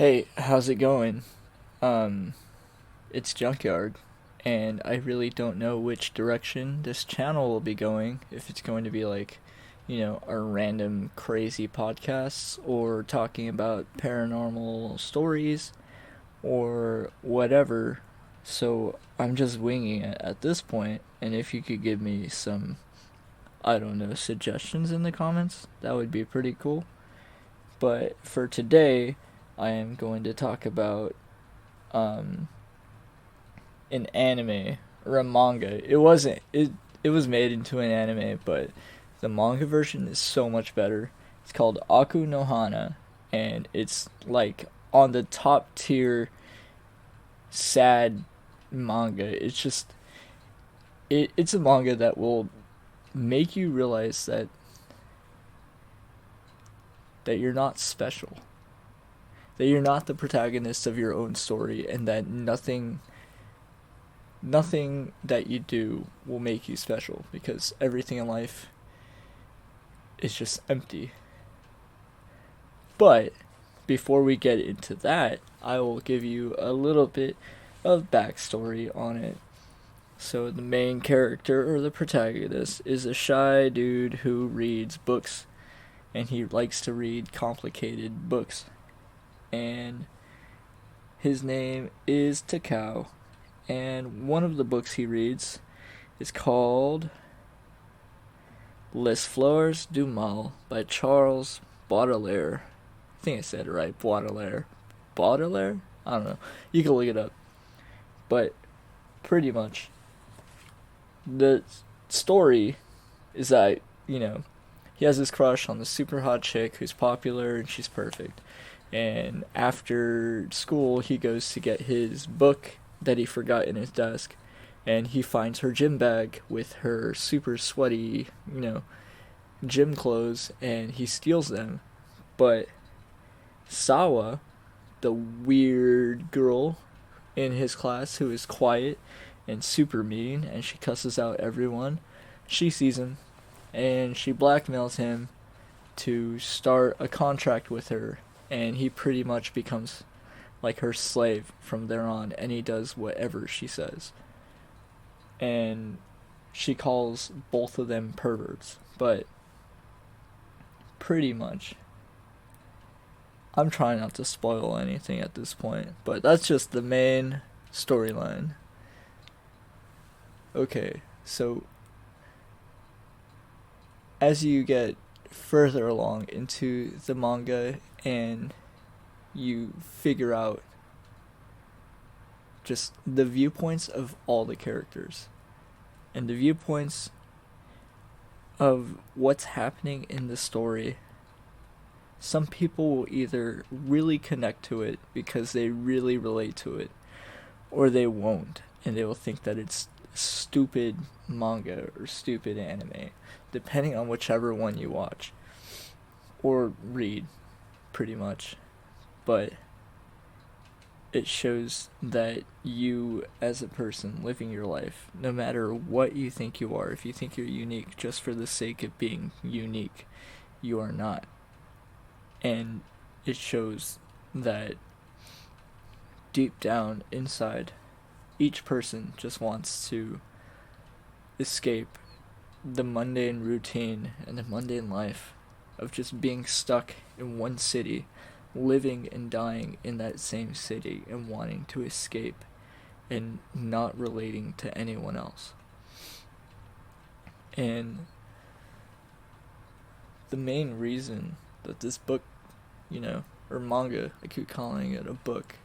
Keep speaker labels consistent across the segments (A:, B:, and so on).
A: Hey, how's it going? Um, it's Junkyard, and I really don't know which direction this channel will be going. If it's going to be like, a random crazy podcasts, or talking about paranormal stories, or whatever. So I'm just winging it at this point, and if you could give me some, I don't know, suggestions in the comments, that would be pretty cool. But for today, I am going to talk about um, an anime or a manga. It wasn't. It was made into an anime, but the manga version is so much better. It's called No Hana, and it's like on the top tier sad manga. It's a manga that will make you realize that you're not special. That you're not the protagonist of your own story, and that nothing that you do will make you special, because everything in life is just empty. But before we get into that, I will give you a little bit of backstory on it. So the main character, or the protagonist, is a shy dude who reads books, and he likes to read complicated books. And his name is Takao, and one of the books he reads is called Les Fleurs du Mal by Charles Baudelaire. I think I said it right, Baudelaire. Baudelaire? I don't know. You can look it up. But pretty much, the story is that, he has this crush on this super hot chick who's popular and she's perfect. And after school, he goes to get his book that he forgot in his desk, and he finds her gym bag with her super sweaty, gym clothes, and he steals them. But Sawa, the weird girl in his class who is quiet and super mean, and she cusses out everyone, she sees him, and she blackmails him to start a contract with her, and he pretty much becomes like her slave from there on, and he does whatever she says. And she calls both of them perverts, but pretty much, I'm trying not to spoil anything at this point, but that's just the main storyline. Okay, so as you get further along into the manga and you figure out just the viewpoints of all the characters and the viewpoints of what's happening in the story. Some people will either really connect to it because they really relate to it, or they won't, and they will think that it's stupid manga or stupid anime, depending on whichever one you watch or read, pretty much. But it shows that you, as a person living your life, no matter what you think you are, if you think you're unique just for the sake of being unique, you are not. And it shows that deep down inside, each person just wants to escape the mundane routine and the mundane life of just being stuck in one city, living and dying in that same city, and wanting to escape and not relating to anyone else. And the main reason that this book, or manga, I keep calling it a book.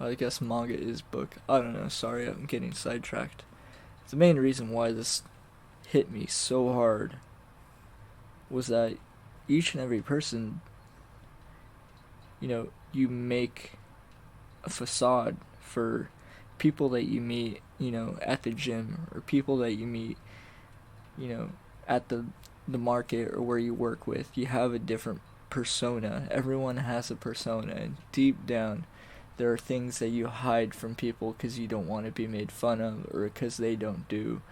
A: I guess manga is book. I don't know, sorry, I'm getting sidetracked. The main reason why this hit me so hard was that each and every person, you make a facade for people that you meet, at the gym, or people that you meet, at the market, or where you work with. You have a different persona. Everyone has a persona, and deep down, there are things that you hide from people because you don't want to be made fun of, or because they don't do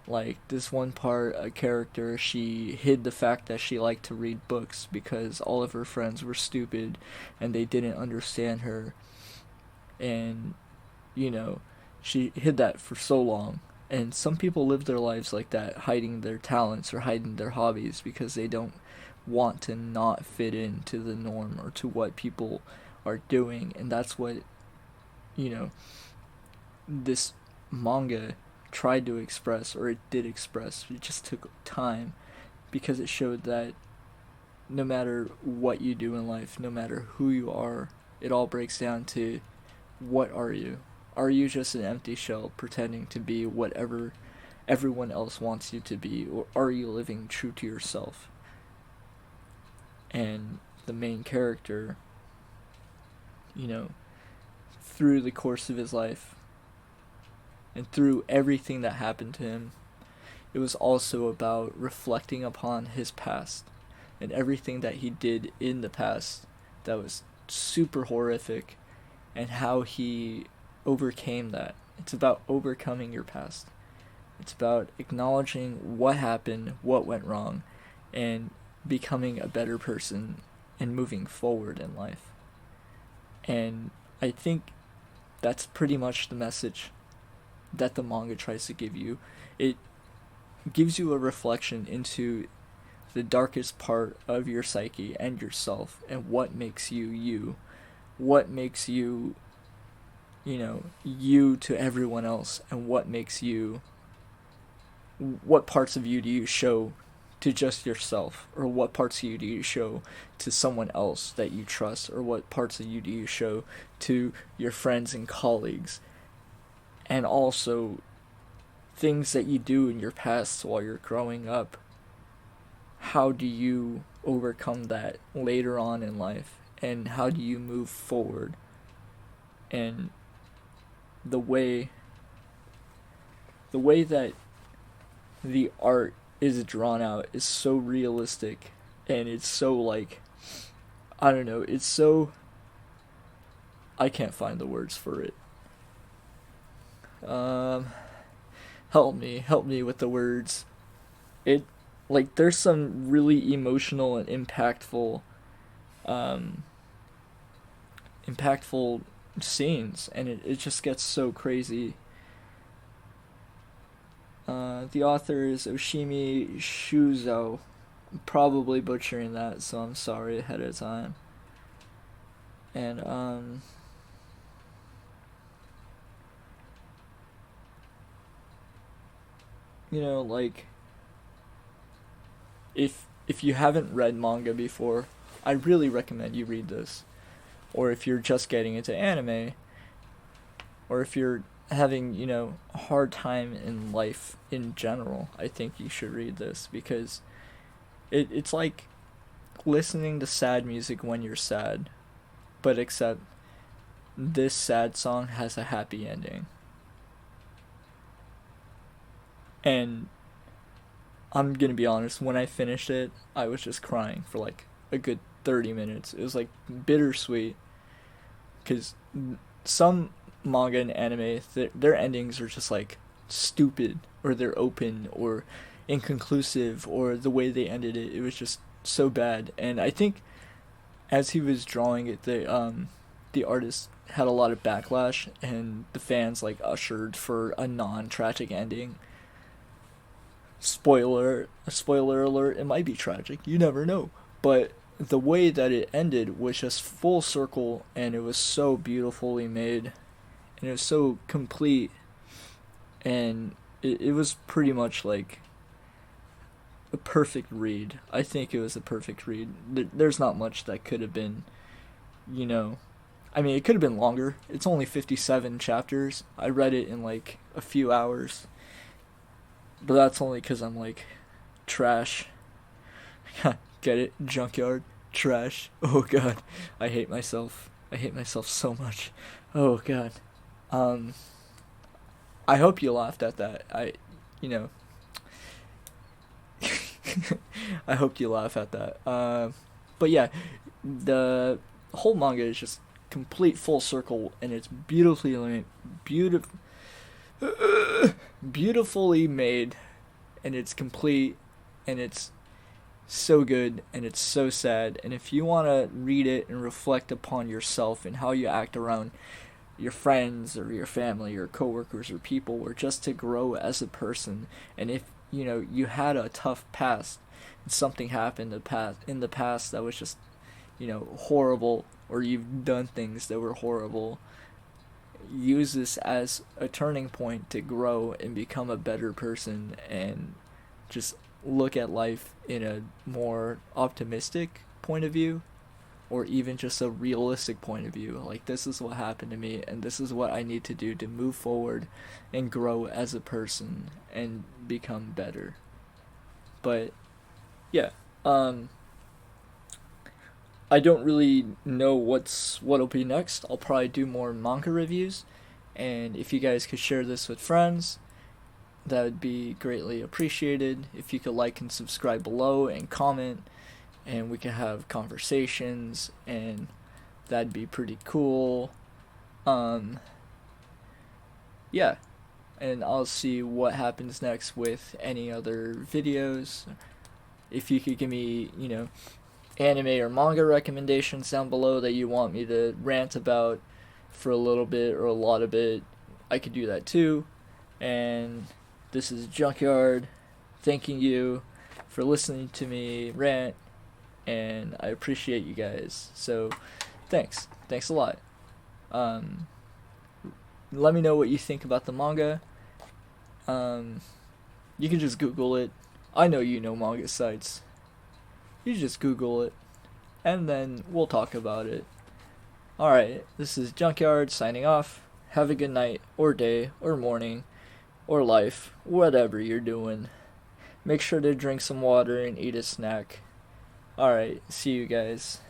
A: Like, this one part, a character, she hid the fact that she liked to read books because all of her friends were stupid and they didn't understand her. And, you know, she hid that for so long. And some people live their lives like that, hiding their talents or hiding their hobbies because they don't want to not fit into the norm or to what people are doing. And that's what, you know, this manga tried to express, or it did express. It just took time because it showed that no matter what you do in life, no matter who you are, it all breaks down to, what are you? Are you just an empty shell pretending to be whatever everyone else wants you to be, or are you living true to yourself? And the main character, you know, through the course of his life and through everything that happened to him, it was also about reflecting upon his past and everything that he did in the past that was super horrific, and how he overcame that. It's about overcoming your past. It's about acknowledging what happened, what went wrong, and becoming a better person and moving forward in life. And I think that's pretty much the message that the manga tries to give you. It gives you a reflection into the darkest part of your psyche and yourself, and what makes you you. What makes you, you know, you to everyone else, and what makes you, what parts of you do you show to just yourself, or what parts of you do you show to someone else that you trust, or what parts of you do you show to your friends and colleagues, and also things that you do in your past while you're growing up. How do you overcome that later on in life, and how do you move forward? And the way that the art is drawn out is so realistic, and it's so, like, I don't know, it's so, I can't find the words for it. Help me with the words. It, like, there's some really emotional and impactful scenes, and it just gets so crazy. The author is Oshimi Shuzo. I'm probably butchering that, so I'm sorry ahead of time. And you know, like, if you haven't read manga before, I really recommend you read this. Or if you're just getting into anime, or if you're having, you know, a hard time in life in general, I think you should read this, because it's like listening to sad music when you're sad, but except this sad song has a happy ending. And I'm gonna be honest, when I finished it, I was just crying for like a good 30 minutes. It was like bittersweet, because some manga and anime, their endings are just like stupid, or they're open, or inconclusive, or the way they ended it was just so bad. And I think as he was drawing it, the artist had a lot of backlash, and the fans like ushered for a non-tragic ending. Spoiler alert, it might be tragic, you never know. But the way that it ended was just full circle, and it was so beautifully made, and it was so complete, and it was pretty much like a perfect read. I think it was a perfect read. There's not much that could have been, you know, I mean, it could have been longer. It's only 57 chapters. I read it in like a few hours. But that's only because I'm like, trash. Get it? Junkyard. Trash. Oh god. I hate myself. I hate myself so much. Oh god. I hope you laughed at that. You know. I hope you laugh at that. But yeah, the whole manga is just complete full circle, and it's beautifully made, and it's complete, and it's so good, and it's so sad. And if you want to read it and reflect upon yourself and how you act around your friends or your family or coworkers or people, or just to grow as a person, and if you had a tough past and something happened in the past that was just horrible, or you've done things that were horrible, use this as a turning point to grow and become a better person, and just look at life in a more optimistic point of view, or even just a realistic point of view. Like, this is what happened to me, and this is what I need to do to move forward and grow as a person and become better. But yeah, I don't really know what'll be next. I'll probably do more manga reviews, and if you guys could share this with friends, that would be greatly appreciated. If you could like and subscribe below and comment, and we can have conversations, and that'd be pretty cool. Yeah, and I'll see what happens next with any other videos. If you could give me, anime or manga recommendations down below that you want me to rant about for a little bit or a lot of it, I could do that too. And this is Junkyard, thanking you for listening to me rant, and I appreciate you guys. So, thanks a lot. Let me know what you think about the manga. You can just Google it. I know you know manga sites. You just Google it, and then we'll talk about it. Alright, this is Junkyard signing off. Have a good night, or day, or morning, or life, whatever you're doing. Make sure to drink some water and eat a snack. Alright, see you guys.